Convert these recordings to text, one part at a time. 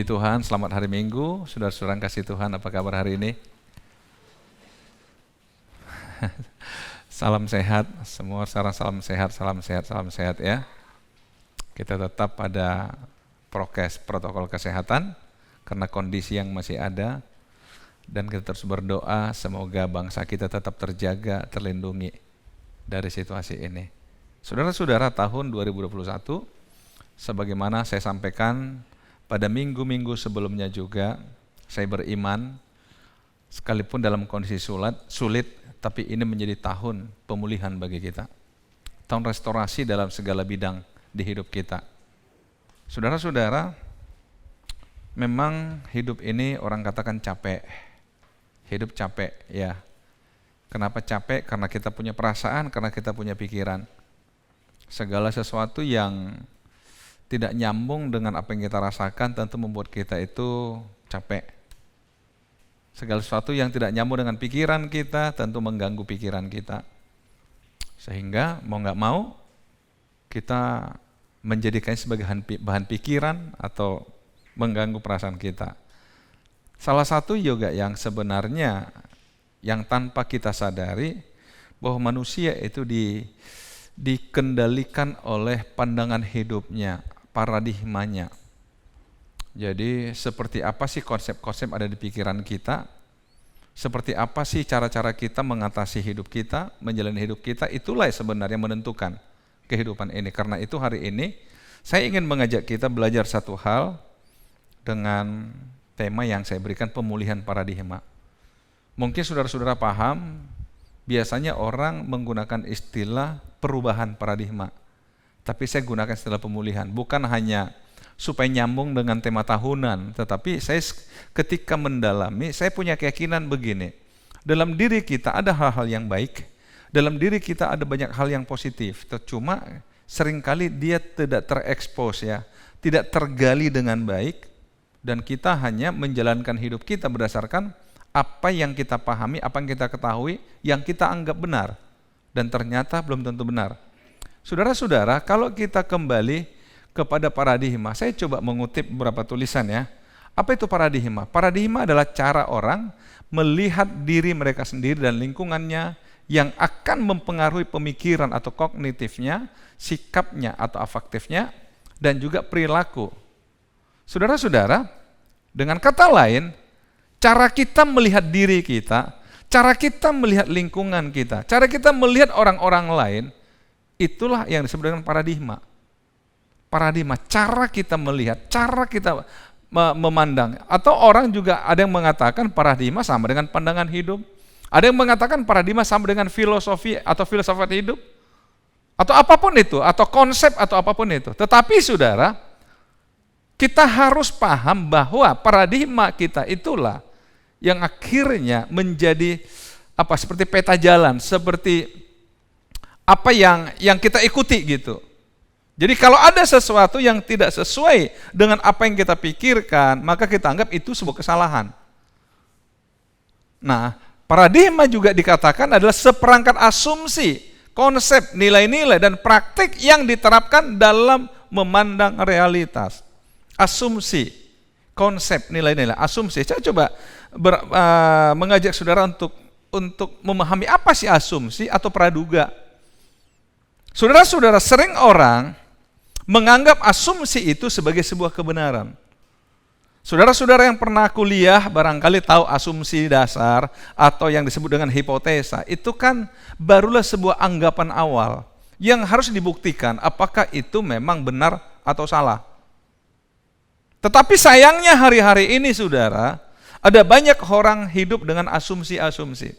Puji Tuhan, selamat hari Minggu. Saudara-saudara kasih Tuhan, apa kabar hari ini? Salam sehat, semua sekarang salam sehat ya. Kita tetap pada prokes, protokol kesehatan, karena kondisi yang masih ada. Dan kita terus berdoa, semoga bangsa kita tetap terjaga, terlindungi dari situasi ini. Saudara-saudara, tahun 2021, sebagaimana saya sampaikan, pada minggu-minggu sebelumnya juga, saya beriman, sekalipun dalam kondisi sulit, tapi ini menjadi tahun pemulihan bagi kita. Tahun restorasi dalam segala bidang di hidup kita. Saudara-saudara, memang hidup ini orang katakan capek. Hidup capek, ya. Kenapa capek? Karena kita punya perasaan, karena kita punya pikiran. Segala sesuatu yang tidak nyambung dengan apa yang kita rasakan tentu membuat kita itu capek. Segala sesuatu yang tidak nyambung dengan pikiran kita tentu mengganggu pikiran kita. Sehingga mau nggak mau kita menjadikannya sebagai bahan pikiran atau mengganggu perasaan kita. Salah satu juga yang sebenarnya yang tanpa kita sadari bahwa manusia itu dikendalikan oleh pandangan hidupnya, paradigmanya. Jadi seperti apa sih konsep-konsep ada di pikiran kita? Seperti apa sih cara-cara kita mengatasi hidup kita, menjalani hidup kita? Itulah yang sebenarnya menentukan kehidupan ini. Karena itu hari ini saya ingin mengajak kita belajar satu hal dengan tema yang saya berikan, pemulihan paradigma. Mungkin saudara-saudara paham, biasanya orang menggunakan istilah perubahan paradigma. Tapi saya gunakan istilah pemulihan, bukan hanya supaya nyambung dengan tema tahunan, tetapi saya ketika mendalami, saya punya keyakinan begini, dalam diri kita ada hal-hal yang baik, dalam diri kita ada banyak hal yang positif, cuma seringkali dia tidak terekspos ya, tidak tergali dengan baik, dan kita hanya menjalankan hidup kita berdasarkan apa yang kita pahami, apa yang kita ketahui, yang kita anggap benar, dan ternyata belum tentu benar. Saudara-saudara, kalau kita kembali kepada paradigma, saya coba mengutip beberapa tulisan ya. Apa itu paradigma? Paradigma adalah cara orang melihat diri mereka sendiri dan lingkungannya yang akan mempengaruhi pemikiran atau kognitifnya, sikapnya atau afektifnya, dan juga perilaku. Saudara-saudara, dengan kata lain, cara kita melihat diri kita, cara kita melihat lingkungan kita, cara kita melihat orang-orang lain, itulah yang disebut dengan paradigma. Paradigma, cara kita melihat, cara kita memandang. Atau orang juga ada yang mengatakan paradigma sama dengan pandangan hidup. Ada yang mengatakan paradigma sama dengan filosofi atau filsafat hidup. Atau apapun itu, atau konsep atau apapun itu. Tetapi saudara, kita harus paham bahwa paradigma kita itulah yang akhirnya menjadi seperti peta jalan, seperti apa yang kita ikuti gitu. Jadi kalau ada sesuatu yang tidak sesuai dengan apa yang kita pikirkan, maka kita anggap itu sebuah kesalahan. Nah, paradigma juga dikatakan adalah seperangkat asumsi, konsep, nilai-nilai, dan praktik yang diterapkan dalam memandang realitas. Asumsi, konsep, nilai-nilai, asumsi. Saya coba mengajak saudara untuk memahami apa sih asumsi atau praduga. Saudara-saudara, sering orang menganggap asumsi itu sebagai sebuah kebenaran. Saudara-saudara yang pernah kuliah barangkali tahu asumsi dasar atau yang disebut dengan hipotesa. Itu kan barulah sebuah anggapan awal yang harus dibuktikan apakah itu memang benar atau salah. Tetapi sayangnya hari-hari ini saudara, ada banyak orang hidup dengan asumsi-asumsi.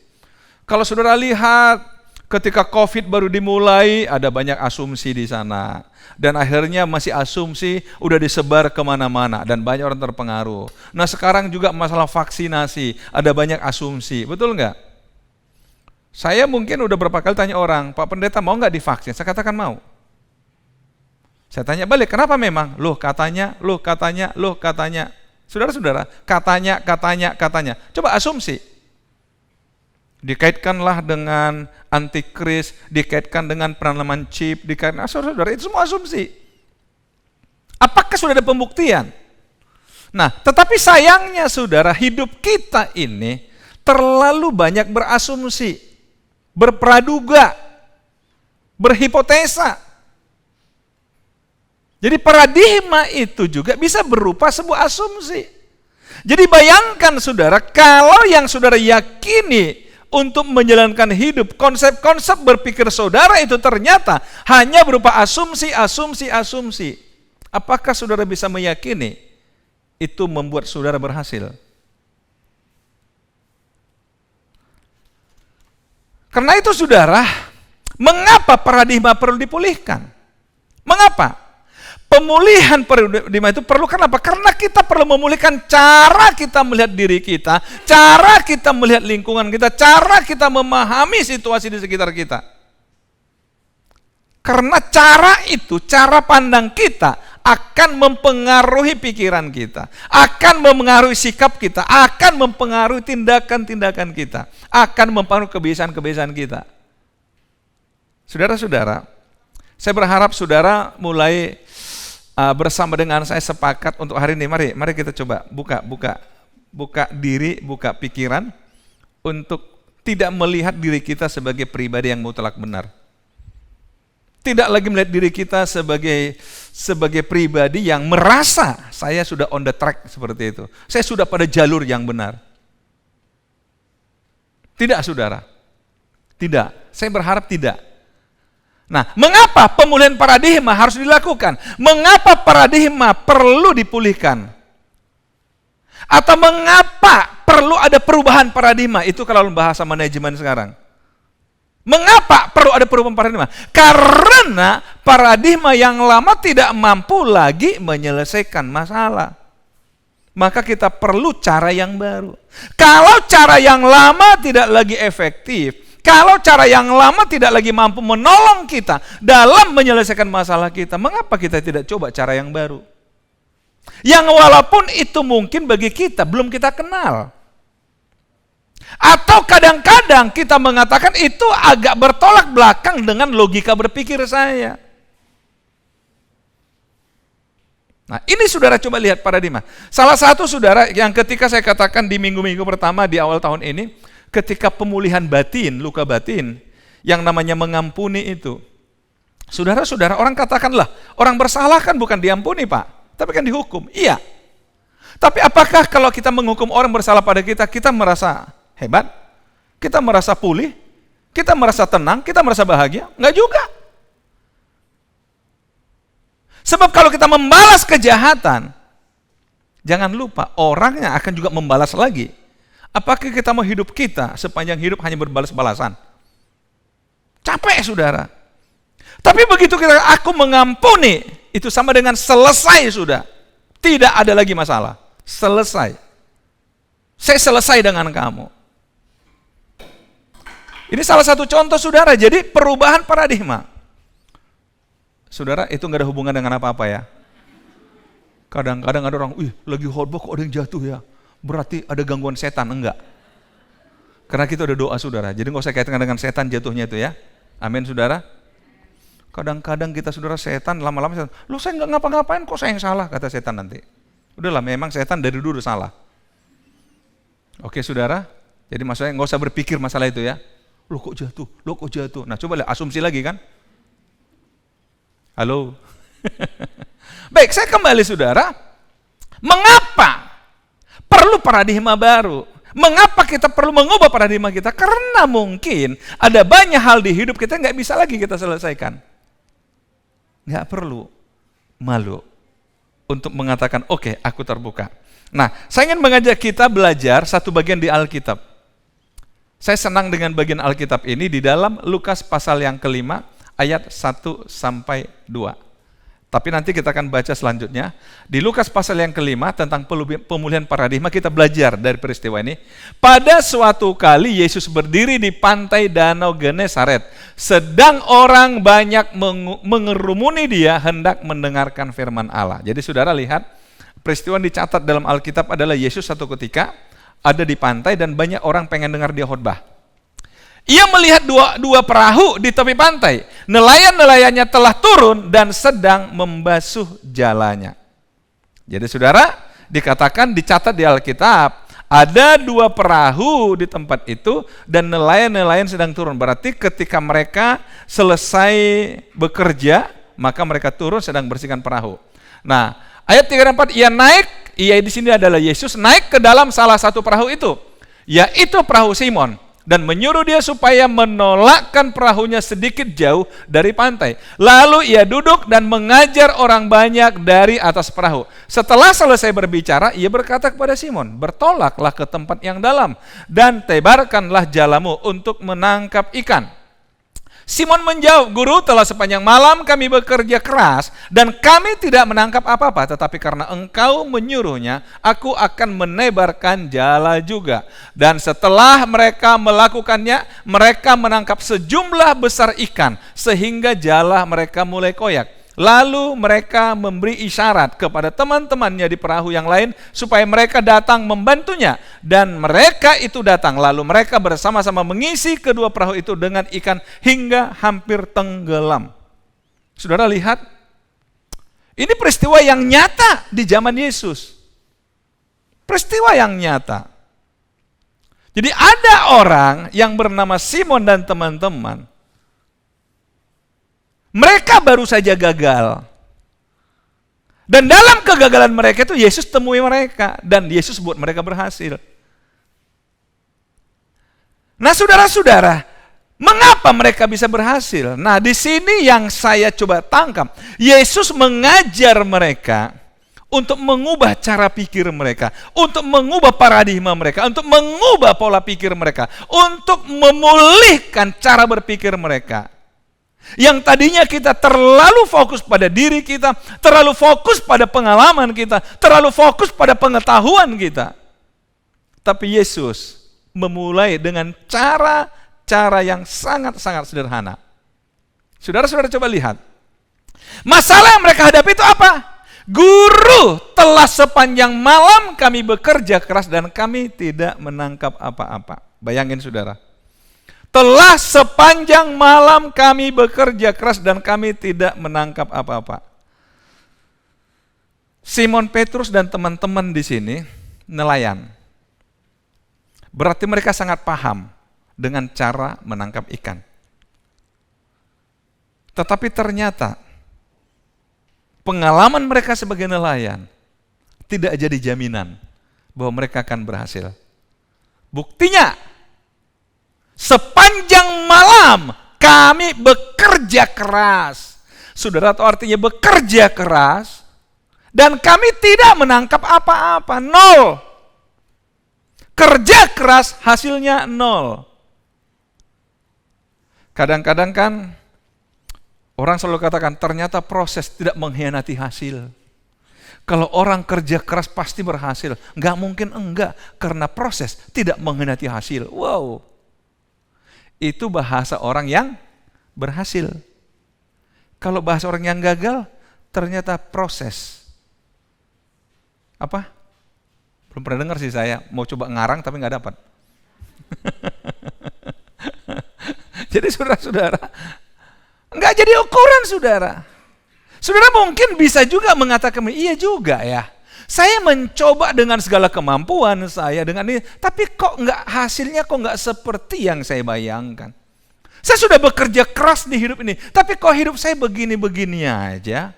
Kalau saudara lihat ketika COVID baru dimulai, ada banyak asumsi di sana. Dan akhirnya masih asumsi, udah disebar kemana-mana. Dan banyak orang terpengaruh. Nah sekarang juga masalah vaksinasi, ada banyak asumsi. Betul nggak? Saya mungkin udah berapa kali tanya orang, Pak Pendeta mau nggak divaksin? Saya katakan mau. Saya tanya balik, kenapa memang? Loh katanya. Saudara-saudara, katanya. Coba asumsi. Dikaitkanlah dengan antikris, dikaitkan dengan penanaman chip, dikaitkan, saudara-saudara, itu semua asumsi. Apakah sudah ada pembuktian? Nah, tetapi sayangnya saudara, hidup kita ini terlalu banyak berasumsi, berpraduga, berhipotesa. Jadi paradigma itu juga bisa berupa sebuah asumsi. Jadi bayangkan saudara, kalau yang saudara yakini untuk menjalankan hidup, konsep-konsep berpikir saudara itu ternyata hanya berupa asumsi. Apakah saudara bisa meyakini itu membuat saudara berhasil? Karena itu saudara, mengapa paradigma perlu dipulihkan? Mengapa? Pemulihan paradigma itu perlu kenapa? Karena kita perlu memulihkan cara kita melihat diri kita, cara kita melihat lingkungan kita, cara kita memahami situasi di sekitar kita. Karena cara itu, cara pandang kita akan mempengaruhi pikiran kita, akan mempengaruhi sikap kita, akan mempengaruhi tindakan-tindakan kita, akan mempengaruhi kebiasaan-kebiasaan kita. Saudara-saudara, saya berharap saudara mulai bersama dengan saya sepakat untuk hari ini. Mari kita coba buka diri, buka pikiran untuk tidak melihat diri kita sebagai pribadi yang mutlak benar. Tidak lagi melihat diri kita sebagai pribadi yang merasa saya sudah on the track seperti itu. Saya sudah pada jalur yang benar. Tidak, saudara. Tidak. Saya berharap tidak. Nah, mengapa pemulihan paradigma harus dilakukan? Mengapa paradigma perlu dipulihkan? Atau mengapa perlu ada perubahan paradigma? Itu kalau bahasa manajemen sekarang. Mengapa perlu ada perubahan paradigma? Karena paradigma yang lama tidak mampu lagi menyelesaikan masalah. Maka kita perlu cara yang baru. Kalau cara yang lama tidak lagi efektif, kalau cara yang lama tidak lagi mampu menolong kita dalam menyelesaikan masalah kita, mengapa kita tidak coba cara yang baru? Yang walaupun itu mungkin bagi kita belum kita kenal. Atau kadang-kadang kita mengatakan itu agak bertolak belakang dengan logika berpikir saya. Nah, ini saudara coba lihat paradigma. Salah satu saudara yang ketika saya katakan di minggu-minggu pertama di awal tahun ini, ketika pemulihan batin, luka batin, yang namanya mengampuni itu. Saudara-saudara, orang katakanlah, orang bersalah kan bukan diampuni Pak, tapi kan dihukum. Iya. Tapi apakah kalau kita menghukum orang bersalah pada kita, kita merasa hebat? Kita merasa pulih? Kita merasa tenang? Kita merasa bahagia? Enggak juga. Sebab kalau kita membalas kejahatan, jangan lupa orangnya akan juga membalas lagi. Apakah kita mau hidup kita sepanjang hidup hanya berbalas-balasan? Capek saudara. Tapi begitu aku mengampuni, itu sama dengan selesai sudah. Tidak ada lagi masalah. Selesai. Saya selesai dengan kamu. Ini salah satu contoh saudara. Jadi perubahan paradigma. Saudara, itu nggak ada hubungan dengan apa-apa ya. Kadang-kadang ada orang, lagi khotbah kok ada yang jatuh ya. Berarti ada gangguan setan. Enggak. Karena kita udah doa saudara. Jadi nggak usah kaitkan dengan setan jatuhnya itu ya. Amin saudara. Kadang-kadang kita saudara setan, lama-lama setan. Loh saya nggak ngapa-ngapain kok saya yang salah, kata setan nanti. Udahlah, memang setan dari dulu salah. Oke saudara. Jadi maksudnya nggak usah berpikir masalah itu ya. Loh kok jatuh. Nah coba lihat asumsi lagi kan. Halo. Baik, saya kembali saudara. Mengapa perlu paradigma baru? Mengapa kita perlu mengubah paradigma kita? Karena mungkin ada banyak hal di hidup kita nggak bisa lagi kita selesaikan. Nggak perlu malu untuk mengatakan, oke, aku terbuka. Nah, saya ingin mengajak kita belajar satu bagian di Alkitab. Saya senang dengan bagian Alkitab ini di dalam Lukas pasal yang kelima, ayat 1-2. Tapi nanti kita akan baca selanjutnya. Di Lukas pasal yang kelima tentang pemulihan paradigma, kita belajar dari peristiwa ini. Pada suatu kali Yesus berdiri di pantai Danau Genesaret. Sedang orang banyak mengerumuni dia hendak mendengarkan firman Allah. Jadi saudara lihat, peristiwa yang dicatat dalam Alkitab adalah Yesus satu ketika ada di pantai dan banyak orang pengen dengar dia khotbah. Ia melihat dua perahu di tepi pantai. Nelayan-nelayannya telah turun dan sedang membasuh jalannya. Jadi saudara, dikatakan, dicatat di Alkitab, ada 2 perahu di tempat itu dan nelayan-nelayan sedang turun. Berarti ketika mereka selesai bekerja, maka mereka turun sedang bersihkan perahu. Nah, ayat 3 dan 4, ia di sini adalah Yesus naik ke dalam salah satu perahu itu, yaitu perahu Simon, dan menyuruh dia supaya menolakkan perahunya sedikit jauh dari pantai. Lalu ia duduk dan mengajar orang banyak dari atas perahu. Setelah selesai berbicara, ia berkata kepada Simon, bertolaklah ke tempat yang dalam dan tebarkanlah jalamu untuk menangkap ikan. Simon menjawab, Guru, telah sepanjang malam kami bekerja keras dan kami tidak menangkap apa-apa, tetapi karena engkau menyuruhnya, aku akan menebarkan jala juga. Dan setelah mereka melakukannya, mereka menangkap sejumlah besar ikan, sehingga jala mereka mulai koyak. Lalu mereka memberi isyarat kepada teman-temannya di perahu yang lain supaya mereka datang membantunya. Dan mereka itu datang, lalu mereka bersama-sama mengisi kedua perahu itu dengan ikan hingga hampir tenggelam. Saudara lihat, ini peristiwa yang nyata di zaman Yesus. Peristiwa yang nyata. Jadi ada orang yang bernama Simon dan teman-teman. Mereka baru saja gagal. Dan dalam kegagalan mereka itu Yesus temui mereka. Dan Yesus buat mereka berhasil. Nah saudara-saudara, mengapa mereka bisa berhasil? Nah di sini yang saya coba tangkap. Yesus mengajar mereka untuk mengubah cara pikir mereka. Untuk mengubah paradigma mereka. Untuk mengubah pola pikir mereka. Untuk memulihkan cara berpikir mereka. Yang tadinya kita terlalu fokus pada diri kita, terlalu fokus pada pengalaman kita, terlalu fokus pada pengetahuan kita. Tapi Yesus memulai dengan cara yang sangat-sangat sederhana. Saudara-saudara coba lihat. Masalah yang mereka hadapi itu apa? Guru, telah sepanjang malam kami bekerja keras dan kami tidak menangkap apa-apa. Bayangin saudara. Telah sepanjang malam kami bekerja keras dan kami tidak menangkap apa-apa. Simon Petrus dan teman-teman di sini nelayan. Berarti mereka sangat paham dengan cara menangkap ikan. Tetapi ternyata pengalaman mereka sebagai nelayan tidak jadi jaminan bahwa mereka akan berhasil. Buktinya, sepanjang malam kami bekerja keras. Saudara, tahu artinya bekerja keras? Dan kami tidak menangkap apa-apa, nol. Kerja keras hasilnya nol. Kadang-kadang kan orang selalu katakan ternyata proses tidak mengkhianati hasil. Kalau orang kerja keras pasti berhasil. Nggak mungkin enggak, karena proses tidak mengkhianati hasil. Wow. Itu bahasa orang yang berhasil. Kalau bahasa orang yang gagal, ternyata proses. Apa? Belum pernah dengar sih saya, mau coba ngarang tapi nggak dapat. Jadi saudara-saudara, nggak jadi ukuran saudara. Saudara mungkin bisa juga mengatakan, iya juga ya. Saya mencoba dengan segala kemampuan saya dengan ini, tapi kok hasilnya nggak seperti yang saya bayangkan. Saya sudah bekerja keras di hidup ini, tapi kok hidup saya begini-begini aja.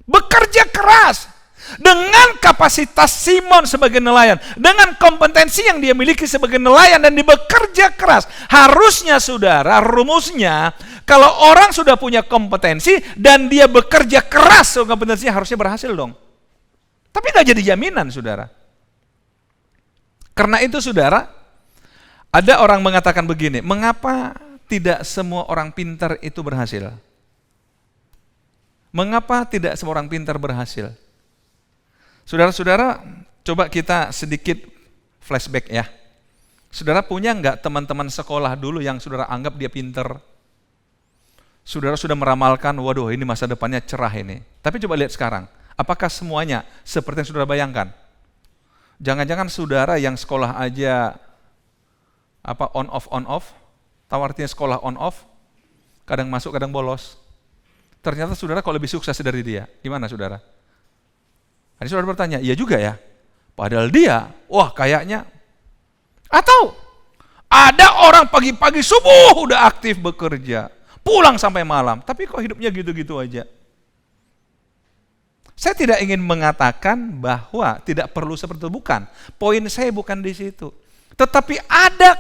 Bekerja keras dengan kapasitas Simon sebagai nelayan, dengan kompetensi yang dia miliki sebagai nelayan dan dia bekerja keras. Harusnya saudara, rumusnya kalau orang sudah punya kompetensi dan dia bekerja keras, kompetensinya harusnya berhasil dong. Tapi nggak jadi jaminan, saudara. Karena itu, saudara, ada orang mengatakan begini, mengapa tidak semua orang pintar itu berhasil? Mengapa tidak semua orang pintar berhasil? Saudara-saudara, coba kita sedikit flashback ya. Saudara punya nggak teman-teman sekolah dulu yang saudara anggap dia pintar? Saudara sudah meramalkan, waduh ini masa depannya cerah ini. Tapi coba lihat sekarang. Apakah semuanya seperti yang saudara bayangkan? Jangan-jangan saudara yang sekolah aja on off, tahu artinya sekolah on off, kadang masuk kadang bolos. Ternyata saudara kok lebih sukses dari dia. Gimana saudara? Ada saudara bertanya, iya juga ya. Padahal dia, wah kayaknya. Atau ada orang pagi-pagi subuh udah aktif bekerja, pulang sampai malam, tapi kok hidupnya gitu-gitu aja. Saya tidak ingin mengatakan bahwa tidak perlu seperti itu, bukan. Poin saya bukan di situ. Tetapi ada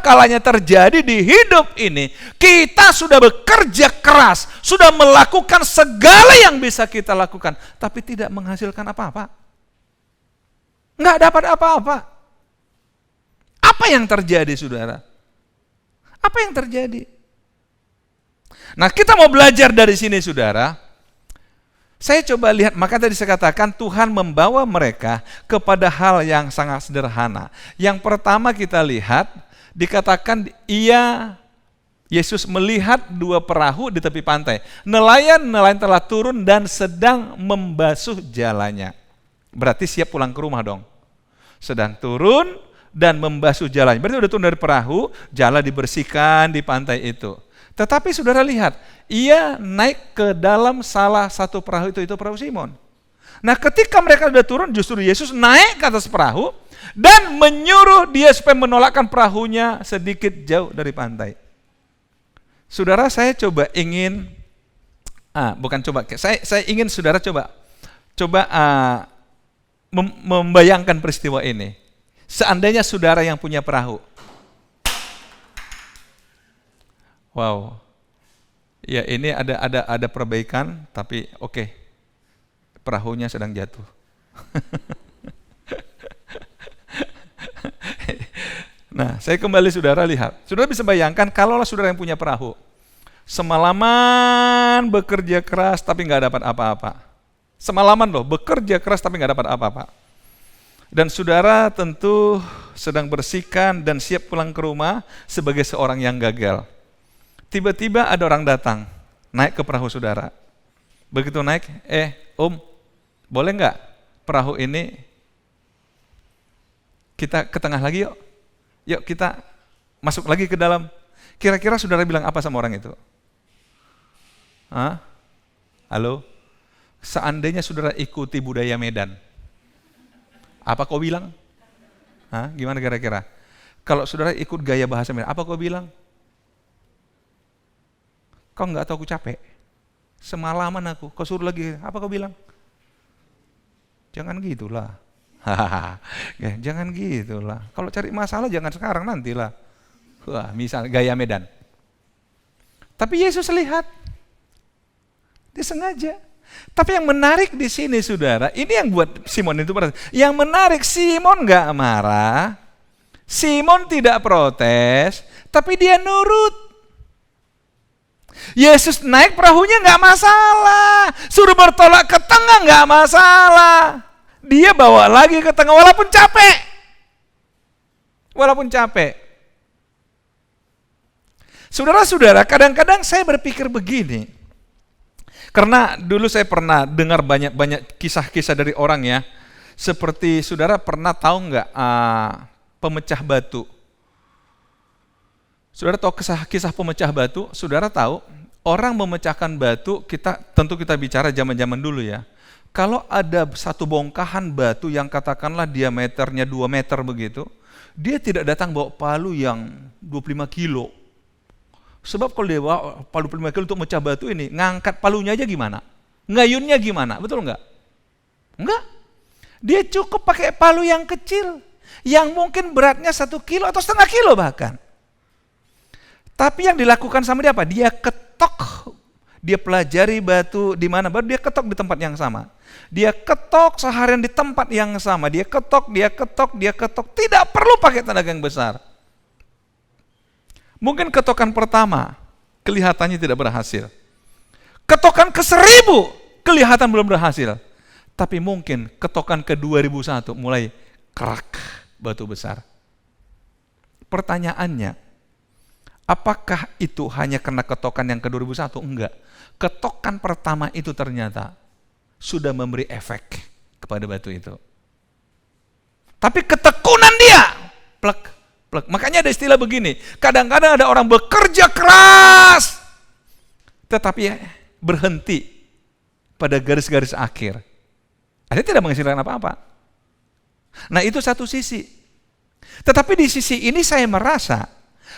kalanya terjadi di hidup ini, kita sudah bekerja keras, sudah melakukan segala yang bisa kita lakukan, tapi tidak menghasilkan apa-apa. Nggak dapat apa-apa. Apa yang terjadi, saudara? Apa yang terjadi? Nah, kita mau belajar dari sini, saudara. Saya coba lihat, maka tadi saya katakan Tuhan membawa mereka kepada hal yang sangat sederhana. Yang pertama kita lihat, dikatakan Yesus melihat 2 perahu di tepi pantai. Nelayan telah turun dan sedang membasuh jalannya. Berarti siap pulang ke rumah dong. Sedang turun dan membasuh jalannya. Berarti udah turun dari perahu, jalan dibersihkan di pantai itu. Tetapi saudara lihat, ia naik ke dalam salah satu perahu itu perahu Simon. Nah, ketika mereka sudah turun, justru Yesus naik ke atas perahu dan menyuruh dia supaya menolakkan perahunya sedikit jauh dari pantai. Saudara, saya ingin saudara membayangkan peristiwa ini. Seandainya saudara yang punya perahu. Wow. Ya, ini ada perbaikan, tapi oke. Perahunya sedang jatuh. Nah, saya kembali saudara lihat. Saudara bisa bayangkan kalaulah saudara yang punya perahu. Semalaman bekerja keras tapi nggak dapat apa-apa. Semalaman loh, bekerja keras tapi nggak dapat apa-apa. Dan saudara tentu sedang bersihkan dan siap pulang ke rumah sebagai seorang yang gagal. Tiba-tiba ada orang datang, naik ke perahu saudara. Begitu naik, boleh nggak perahu ini kita ke tengah lagi yuk? Yuk kita masuk lagi ke dalam. Kira-kira saudara bilang apa sama orang itu? Halo? Seandainya saudara ikuti budaya Medan, apa kau bilang? Gimana kira-kira? Kalau saudara ikut gaya bahasa Medan, apa kau bilang? Kau nggak tahu aku capek? Semalaman aku, kau suruh lagi, apa kau bilang? Jangan gitulah. Jangan gitulah. Kalau cari masalah jangan sekarang, nantilah. Wah, misal gaya Medan. Tapi Yesus lihat, dia sengaja. Tapi yang menarik di sini, saudara, ini yang buat Simon itu berat. Yang menarik, Simon nggak marah, Simon tidak protes, tapi dia nurut. Yesus naik perahunya nggak masalah, suruh bertolak ke tengah nggak masalah. Dia bawa lagi ke tengah walaupun capek. Saudara-saudara, kadang-kadang saya berpikir begini. Karena dulu saya pernah dengar banyak kisah-kisah dari orang ya. Seperti saudara pernah tahu nggak pemecah batu? Saudara tahu kisah pemecah batu? Saudara tahu orang memecahkan batu, tentu kita bicara zaman-zaman dulu ya. Kalau ada satu bongkahan batu yang katakanlah diameternya 2 meter begitu, dia tidak datang bawa palu yang 25 kilo. Sebab kalau dia bawa palu 25 kilo untuk mecah batu ini, ngangkat palunya aja gimana? Ngayunnya gimana? Betul nggak? Enggak. Dia cukup pakai palu yang kecil, yang mungkin beratnya 1 kilo atau setengah kilo bahkan. Tapi yang dilakukan sama dia apa? Dia ketok, dia pelajari batu di mana, baru dia ketok di tempat yang sama. Dia ketok seharian di tempat yang sama. Dia ketok. Tidak perlu pakai tenaga yang besar. Mungkin ketokan pertama kelihatannya tidak berhasil. Ketokan ke-1000 kelihatan belum berhasil. Tapi mungkin ketokan ke-2001 mulai kerak batu besar. Pertanyaannya, apakah itu hanya karena ketokan yang ke-2001? Enggak. Ketokan pertama itu ternyata sudah memberi efek kepada batu itu. Tapi ketekunan dia, plek. Makanya ada istilah begini, kadang-kadang ada orang bekerja keras, tetapi berhenti pada garis-garis akhir. Artinya tidak menghasilkan apa-apa. Nah itu satu sisi. Tetapi di sisi ini saya merasa,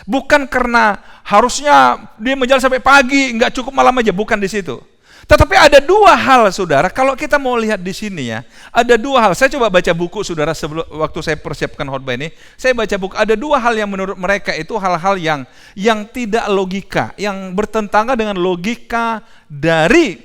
bukan karena harusnya dia menjalan sampai pagi, nggak cukup malam aja, bukan di situ. Tetapi ada dua hal, saudara, kalau kita mau lihat di sini ya, ada dua hal. Saya coba baca buku, saudara, waktu saya persiapkan khotbah ini, saya baca buku, ada dua hal yang menurut mereka itu hal-hal yang tidak logika, yang bertentangan dengan logika dari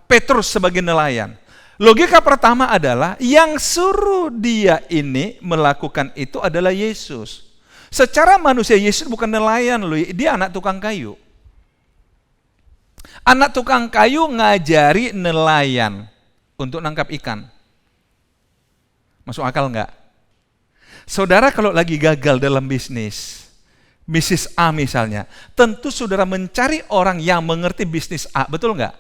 Petrus sebagai nelayan. Logika pertama adalah yang suruh dia ini melakukan itu adalah Yesus. Secara manusia Yesus bukan nelayan loh, dia anak tukang kayu. Anak tukang kayu ngajari nelayan untuk nangkap ikan. Masuk akal enggak? Saudara kalau lagi gagal dalam bisnis A misalnya, tentu saudara mencari orang yang mengerti bisnis A, betul enggak?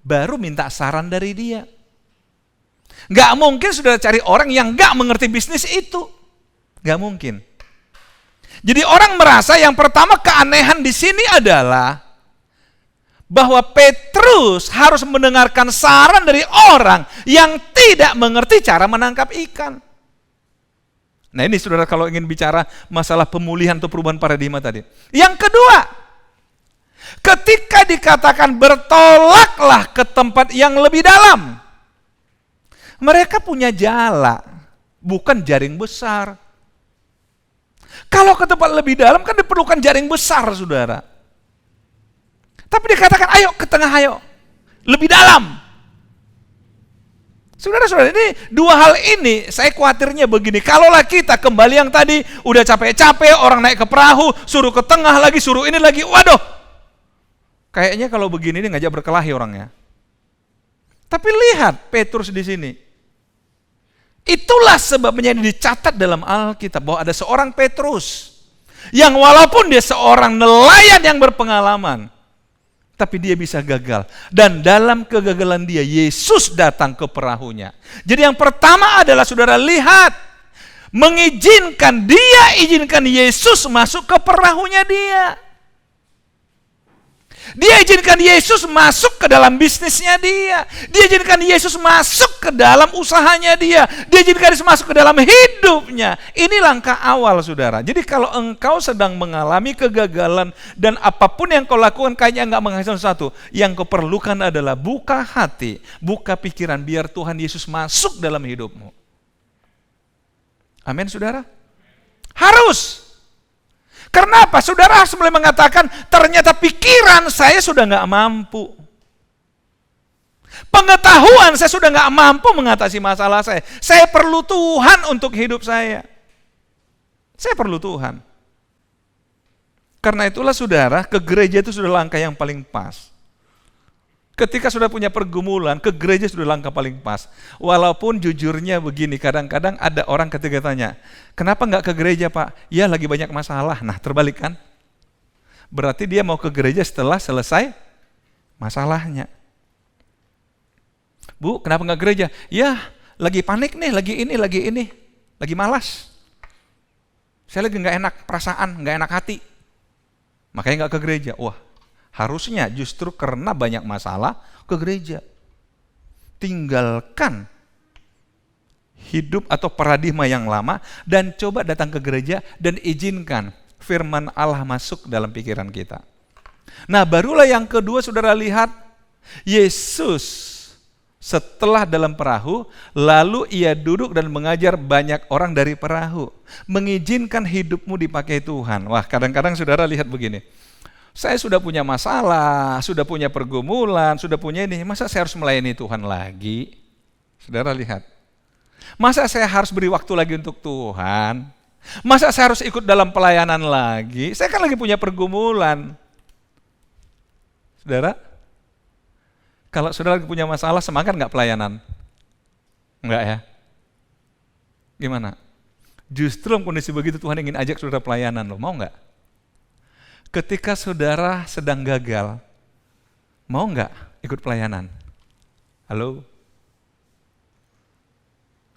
Baru minta saran dari dia. Enggak mungkin saudara cari orang yang enggak mengerti bisnis itu. Enggak mungkin. Jadi orang merasa yang pertama keanehan di sini adalah bahwa Petrus harus mendengarkan saran dari orang yang tidak mengerti cara menangkap ikan. Nah ini saudara kalau ingin bicara masalah pemulihan atau perubahan paradigma tadi. Yang kedua, ketika dikatakan bertolaklah ke tempat yang lebih dalam, mereka punya jala, bukan jaring besar. Kalau ke tempat lebih dalam kan diperlukan jaring besar, saudara. Tapi dikatakan, ayo ke tengah, ayo. Lebih dalam. Saudara-saudara, ini dua hal ini, saya khawatirnya begini. Kalaulah kita kembali yang tadi, udah capek-capek, orang naik ke perahu, suruh ke tengah lagi, suruh ini lagi, waduh. Kayaknya kalau begini, ini ngajak berkelahi orangnya. Tapi lihat Petrus di sini. Itulah sebabnya ini dicatat dalam Alkitab, bahwa ada seorang Petrus, yang walaupun dia seorang nelayan yang berpengalaman, tapi dia bisa gagal. Dan dalam kegagalan dia, Yesus datang ke perahunya. Jadi yang pertama adalah saudara lihat, izinkan Yesus masuk ke perahunya dia. Dia izinkan Yesus masuk ke dalam bisnisnya dia. Dia izinkan Yesus masuk ke dalam usahanya dia. Dia izinkan Yesus masuk ke dalam hidupnya. Ini langkah awal, saudara. Jadi kalau engkau sedang mengalami kegagalan dan apapun yang kau lakukan kayaknya enggak menghasilkan sesuatu, yang kau perlukan adalah buka hati, buka pikiran, biar Tuhan Yesus masuk dalam hidupmu. Amin, saudara? Harus. Karena apa? Saudara harus mulai mengatakan, ternyata pikiran saya sudah nggak mampu. Pengetahuan saya sudah nggak mampu mengatasi masalah saya. Saya perlu Tuhan untuk hidup saya. Saya perlu Tuhan. Karena itulah saudara, ke gereja itu sudah langkah yang paling pas. Ketika sudah punya pergumulan, ke gereja sudah langkah paling pas. Walaupun jujurnya begini, kadang-kadang ada orang ketika tanya, kenapa nggak ke gereja Pak? Ya lagi banyak masalah. Nah terbalik kan? Berarti dia mau ke gereja setelah selesai masalahnya. Bu, kenapa nggak gereja? Ya lagi panik nih, lagi malas. Saya lagi nggak enak perasaan, nggak enak hati. Makanya nggak ke gereja. Wah, harusnya justru karena banyak masalah ke gereja. Tinggalkan hidup atau paradigma yang lama dan coba datang ke gereja dan izinkan firman Allah masuk dalam pikiran kita. Nah, barulah yang kedua saudara lihat, Yesus setelah dalam perahu, lalu ia duduk dan mengajar banyak orang dari perahu. Mengizinkan hidupmu dipakai Tuhan. Wah, kadang-kadang saudara lihat begini. Saya sudah punya masalah, sudah punya pergumulan, sudah punya ini. Masa saya harus melayani Tuhan lagi? Saudara lihat. Masa saya harus beri waktu lagi untuk Tuhan? Masa saya harus ikut dalam pelayanan lagi? Saya kan lagi punya pergumulan. Saudara, kalau saudara lagi punya masalah, semangat nggak pelayanan? Enggak ya? Gimana? Justru dalam kondisi begitu Tuhan ingin ajak saudara pelayanan loh, mau nggak? Ketika saudara sedang gagal, mau nggak ikut pelayanan? Halo?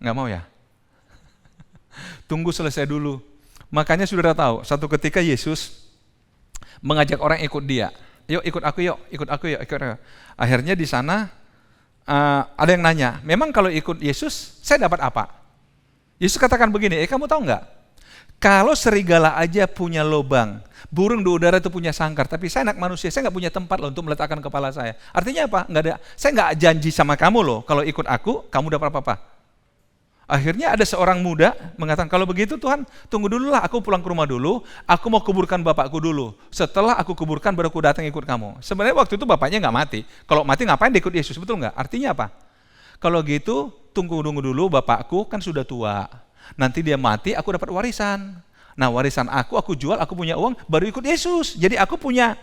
Nggak mau ya? Tunggu selesai dulu. Makanya saudara tahu, satu ketika Yesus mengajak orang ikut dia. yuk ikut aku yuk, ikut aku yuk, ikut aku. Akhirnya di sana ada yang nanya, memang kalau ikut Yesus saya dapat apa? Yesus katakan begini, kamu tahu nggak? Kalau serigala aja punya lubang, burung di udara itu punya sangkar, tapi saya anak manusia, saya nggak punya tempat loh untuk meletakkan kepala saya. Artinya apa? Nggak ada. Saya nggak janji sama kamu loh, kalau ikut aku, kamu dapat apa-apa. Akhirnya ada seorang muda mengatakan, kalau begitu Tuhan, tunggu dulu lah, aku pulang ke rumah dulu, aku mau kuburkan bapakku dulu. Setelah aku kuburkan, baru aku datang ikut kamu. Sebenarnya waktu itu bapaknya nggak mati. Kalau mati ngapain dia ikut Yesus, betul nggak? Artinya apa? Kalau gitu, tunggu dulu, bapakku kan sudah tua. Nanti dia mati, aku dapat warisan. Nah warisan aku jual, aku punya uang, baru ikut Yesus. Jadi aku punya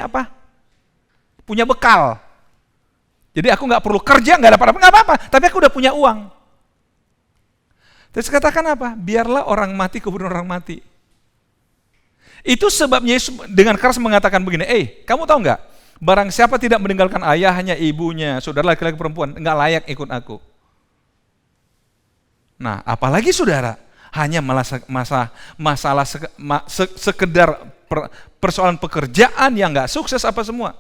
apa? Punya bekal. Jadi aku nggak perlu kerja, nggak dapat apa-apa, tapi aku udah punya uang. Terus katakan apa? Biarlah orang mati kuburin orang mati. Itu sebabnya Yesus dengan keras mengatakan begini, kamu tahu nggak? Barang siapa tidak meninggalkan ayahnya, ibunya, saudara laki-laki perempuan, nggak layak ikut aku. Nah, apalagi saudara, hanya masalah sekedar persoalan pekerjaan yang nggak sukses apa semua.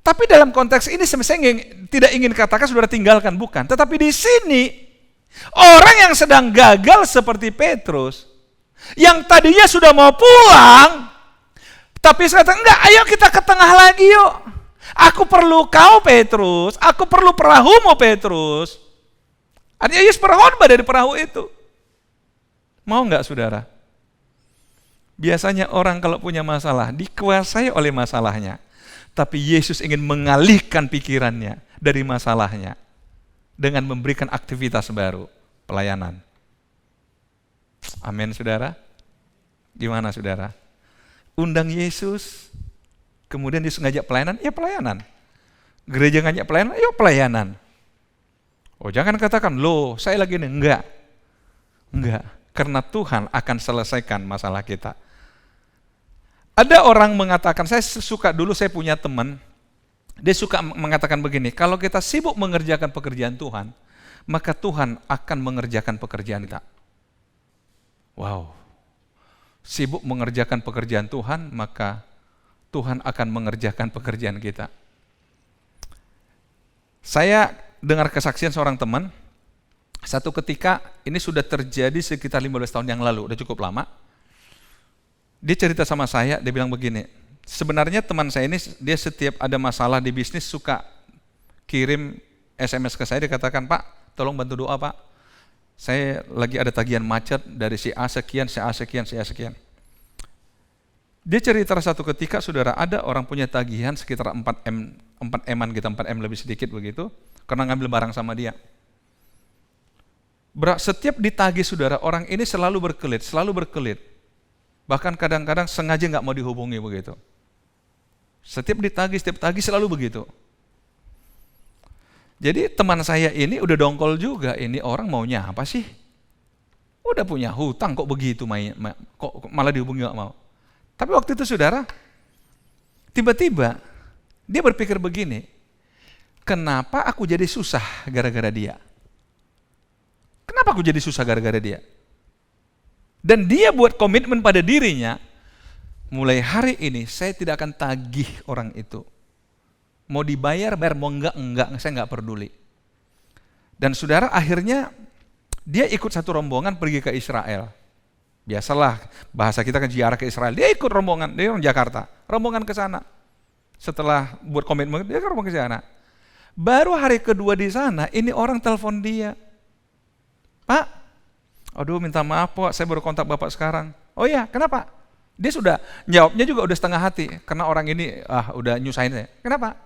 Tapi dalam konteks ini saya tidak ingin katakan saudara tinggalkan, bukan. Tetapi di sini, orang yang sedang gagal seperti Petrus, yang tadinya sudah mau pulang, tapi saya kata, enggak, ayo kita ke tengah lagi yuk. Aku perlu kau Petrus, aku perlu perahumu Petrus. Artinya Yesus berkhotbah dari perahu itu. Mau enggak saudara? Biasanya orang kalau punya masalah, dikuasai oleh masalahnya. Tapi Yesus ingin mengalihkan pikirannya dari masalahnya dengan memberikan aktivitas baru, pelayanan. Amin saudara. Gimana saudara? Undang Yesus, kemudian Yesus ngajak pelayanan, ya pelayanan. Gereja ngajak pelayanan, ya pelayanan. Oh jangan katakan, loh saya lagi ini, enggak. Karena Tuhan akan selesaikan masalah kita. Ada orang mengatakan, saya punya teman, dia suka mengatakan begini, kalau kita sibuk mengerjakan pekerjaan Tuhan, maka Tuhan akan mengerjakan pekerjaan kita. Wow, sibuk mengerjakan pekerjaan Tuhan, maka Tuhan akan mengerjakan pekerjaan kita. Saya dengar kesaksian seorang teman, satu ketika, ini sudah terjadi sekitar 15 tahun yang lalu, udah cukup lama. Dia cerita sama saya, dia bilang begini, sebenarnya teman saya ini, dia setiap ada masalah di bisnis suka kirim SMS ke saya, dia katakan, Pak, tolong bantu doa Pak. Saya lagi ada tagihan macet dari si A sekian, si A sekian, si A sekian. Dia cerita satu ketika, saudara, ada orang punya tagihan sekitar 4M-an gitu, 4M lebih sedikit begitu, karena ngambil barang sama dia. Setiap ditagih saudara, orang ini selalu berkelit. Bahkan kadang-kadang sengaja nggak mau dihubungi begitu. Setiap ditagih selalu begitu. Jadi teman saya ini udah dongkol juga, ini orang maunya apa sih? Udah punya hutang kok begitu kok malah dihubungi nggak mau. Tapi waktu itu saudara, tiba-tiba dia berpikir begini, kenapa aku jadi susah gara-gara dia? Kenapa aku jadi susah gara-gara dia? Dan dia buat komitmen pada dirinya, mulai hari ini saya tidak akan tagih orang itu. Mau dibayar, bayar, mau enggak, saya enggak peduli. Dan saudara akhirnya dia ikut satu rombongan pergi ke Israel. Biasalah bahasa kita kan ziarah ke Israel. Dia ikut rombongan, dia orang Jakarta, rombongan ke sana. Setelah buat komitmen, dia ke rombongan ke sana. Baru hari kedua di sana, ini orang telepon dia. Pak, aduh minta maaf Pak, saya baru kontak Bapak sekarang. Oh iya, kenapa? Dia sudah, jawabnya juga udah setengah hati, karena orang ini udah nyusahin saya. Kenapa?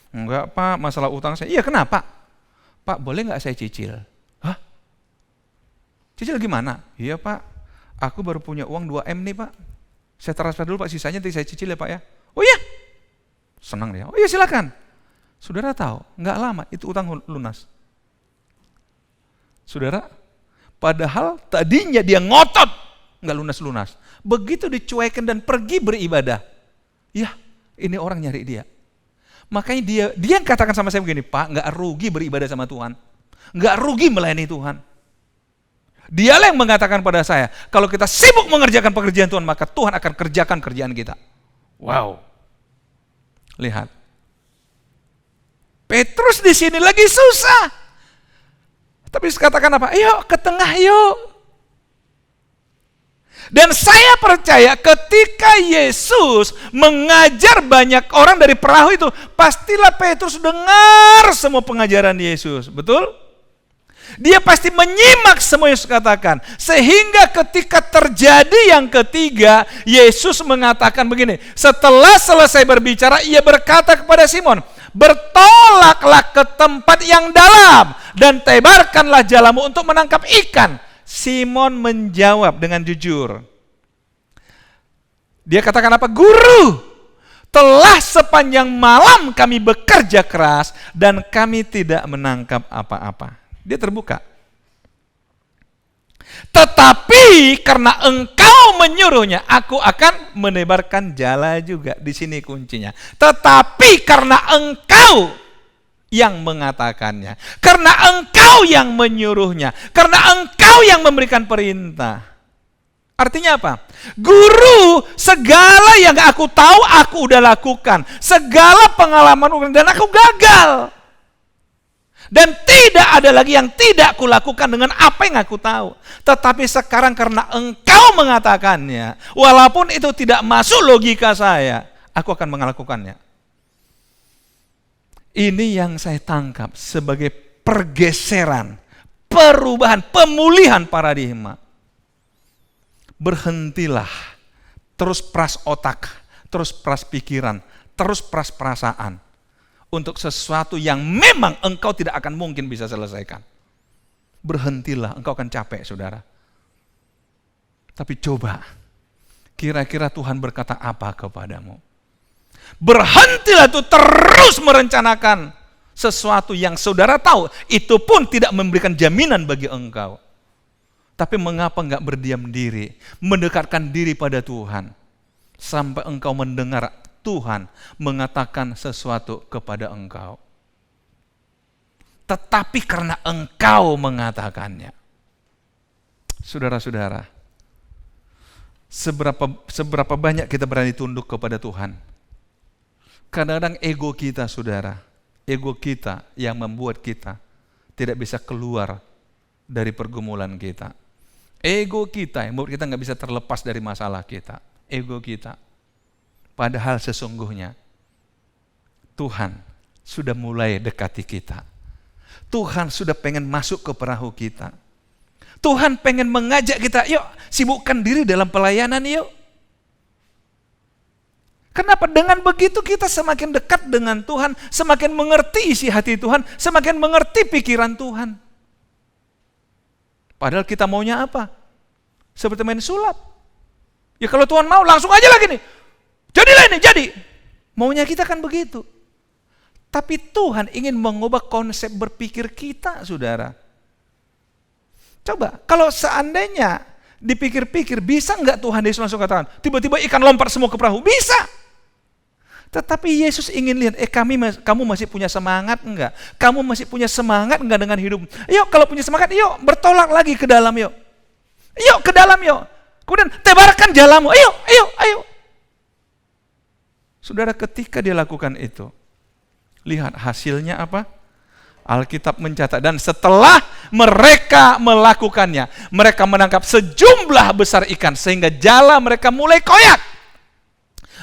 Enggak Pak, masalah utang saya. Iya kenapa? Pak, boleh nggak saya cicil? Hah? Cicil gimana? Iya Pak, aku baru punya uang 2M nih Pak. Saya transfer dulu Pak, sisanya nanti saya cicil ya Pak ya. Oh iya? Senang dia. Oh iya silakan. Saudara tahu, nggak lama itu utang lunas. Saudara, padahal tadinya dia ngotot, nggak lunas-lunas. Begitu dicuekin dan pergi beribadah, ya ini orang nyari dia. Makanya dia yang katakan sama saya begini, Pak, nggak rugi beribadah sama Tuhan, nggak rugi melayani Tuhan. Dialah yang mengatakan pada saya, kalau kita sibuk mengerjakan pekerjaan Tuhan, maka Tuhan akan kerjakan kerjaan kita. Wow. Lihat. Petrus di sini lagi susah. Tapi katakan apa? Yuk ke tengah yuk. Dan saya percaya ketika Yesus mengajar banyak orang dari perahu itu, pastilah Petrus dengar semua pengajaran Yesus. Betul? Dia pasti menyimak semua yang Yesus katakan. Sehingga ketika terjadi yang ketiga, Yesus mengatakan begini. Setelah selesai berbicara, ia berkata kepada Simon, bertolaklah ke tempat yang dalam dan tebarkanlah jalamu untuk menangkap ikan. Simon menjawab dengan jujur. Dia katakan apa? Guru, telah sepanjang malam kami bekerja keras dan kami tidak menangkap apa-apa. Dia terbuka. Tetapi karena engkau menyuruhnya, aku akan menebarkan jala juga. Di sini kuncinya. Tetapi karena engkau yang mengatakannya, karena engkau yang menyuruhnya, karena engkau yang memberikan perintah. Artinya apa? Guru, segala yang aku tahu aku udah lakukan, segala pengalaman dan aku gagal. Dan tidak ada lagi yang tidak kulakukan dengan apa yang aku tahu. Tetapi sekarang karena engkau mengatakannya, walaupun itu tidak masuk logika saya, aku akan melakukannya. Ini yang saya tangkap sebagai pergeseran, perubahan, pemulihan paradigma. Berhentilah, terus pras otak, terus pras pikiran, terus pras perasaan untuk sesuatu yang memang engkau tidak akan mungkin bisa selesaikan. Berhentilah, engkau akan capek, saudara. Tapi coba, kira-kira Tuhan berkata apa kepadamu? Berhentilah itu terus merencanakan sesuatu yang saudara tahu, itu pun tidak memberikan jaminan bagi engkau. Tapi mengapa enggak berdiam diri, mendekatkan diri pada Tuhan, sampai engkau mendengar Tuhan mengatakan sesuatu kepada engkau. Tetapi karena engkau mengatakannya. Saudara-saudara, seberapa banyak kita berani tunduk kepada Tuhan? Kadang-kadang ego kita, saudara, ego kita yang membuat kita tidak bisa keluar dari pergumulan kita. Ego kita yang membuat kita nggak bisa terlepas dari masalah kita. Ego kita. Padahal sesungguhnya Tuhan sudah mulai dekati kita. Tuhan sudah pengen masuk ke perahu kita. Tuhan pengen mengajak kita, yuk sibukkan diri dalam pelayanan yuk. Kenapa? Dengan begitu kita semakin dekat dengan Tuhan, semakin mengerti isi hati Tuhan, semakin mengerti pikiran Tuhan. Padahal kita maunya apa? Seperti main sulap. Ya kalau Tuhan mau langsung aja lagi nih. Jadilah ini, jadi. Maunya kita kan begitu. Tapi Tuhan ingin mengubah konsep berpikir kita, saudara. Coba, kalau seandainya dipikir-pikir, bisa nggak Tuhan Yesus langsung katakan, tiba-tiba ikan lompat semua ke perahu? Bisa. Tetapi Yesus ingin lihat, kamu masih punya semangat enggak? Kamu masih punya semangat enggak dengan hidup? Yuk, kalau punya semangat, yuk bertolak lagi ke dalam yuk. Yuk ke dalam yuk. Kemudian tebarkan jalamu. Ayo. Saudara, ketika dia lakukan itu, lihat hasilnya apa? Alkitab mencatat, dan setelah mereka melakukannya, mereka menangkap sejumlah besar ikan sehingga jala mereka mulai koyak.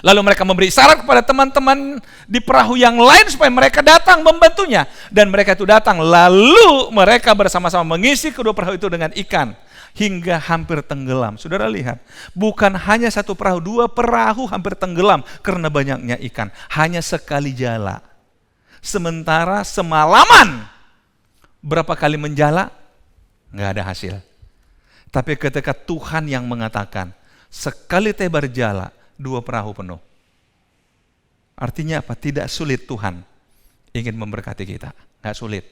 Lalu mereka memberi syarat kepada teman-teman di perahu yang lain supaya mereka datang membantunya. Dan mereka itu datang, lalu mereka bersama-sama mengisi kedua perahu itu dengan ikan hingga hampir tenggelam. Saudara lihat, bukan hanya satu perahu, dua perahu hampir tenggelam karena banyaknya ikan. Hanya sekali jala. Sementara semalaman berapa kali menjala, nggak ada hasil. Tapi ketika Tuhan yang mengatakan, sekali tebar jala, dua perahu penuh. Artinya apa? Tidak sulit Tuhan ingin memberkati kita. Nggak sulit.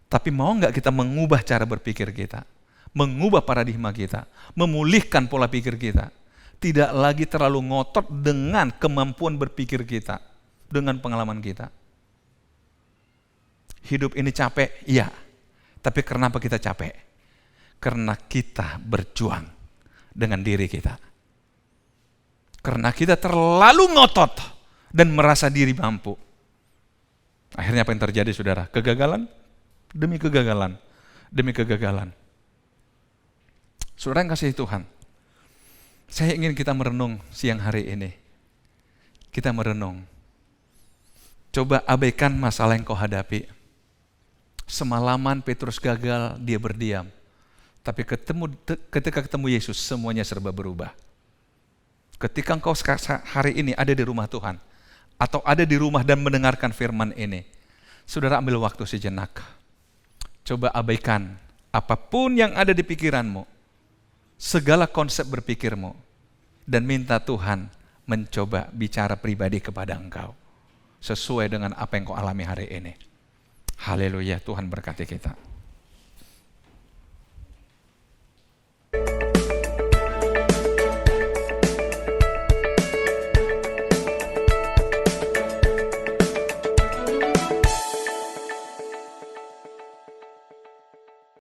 Tapi mau nggak kita mengubah cara berpikir kita? Mengubah paradigma kita? Memulihkan pola pikir kita? Tidak lagi terlalu ngotot dengan kemampuan berpikir kita. Dengan pengalaman kita. Hidup ini capek, iya. Tapi kenapa kita capek? Karena kita berjuang dengan diri kita. Karena kita terlalu ngotot dan merasa diri mampu. Akhirnya apa yang terjadi, saudara? Kegagalan demi kegagalan demi kegagalan. Saudara yang kasih Tuhan, saya ingin kita merenung siang hari ini. Kita merenung. Coba abaikan masalah yang kau hadapi. Semalaman Petrus gagal, dia berdiam. Tapi ketika ketemu Yesus, semuanya serba berubah. Ketika engkau hari ini ada di rumah Tuhan, atau ada di rumah dan mendengarkan firman ini, saudara ambil waktu sejenak. Coba abaikan apapun yang ada di pikiranmu, segala konsep berpikirmu, dan minta Tuhan mencoba bicara pribadi kepada engkau, sesuai dengan apa yang kau alami hari ini. Haleluya, Tuhan berkati kita.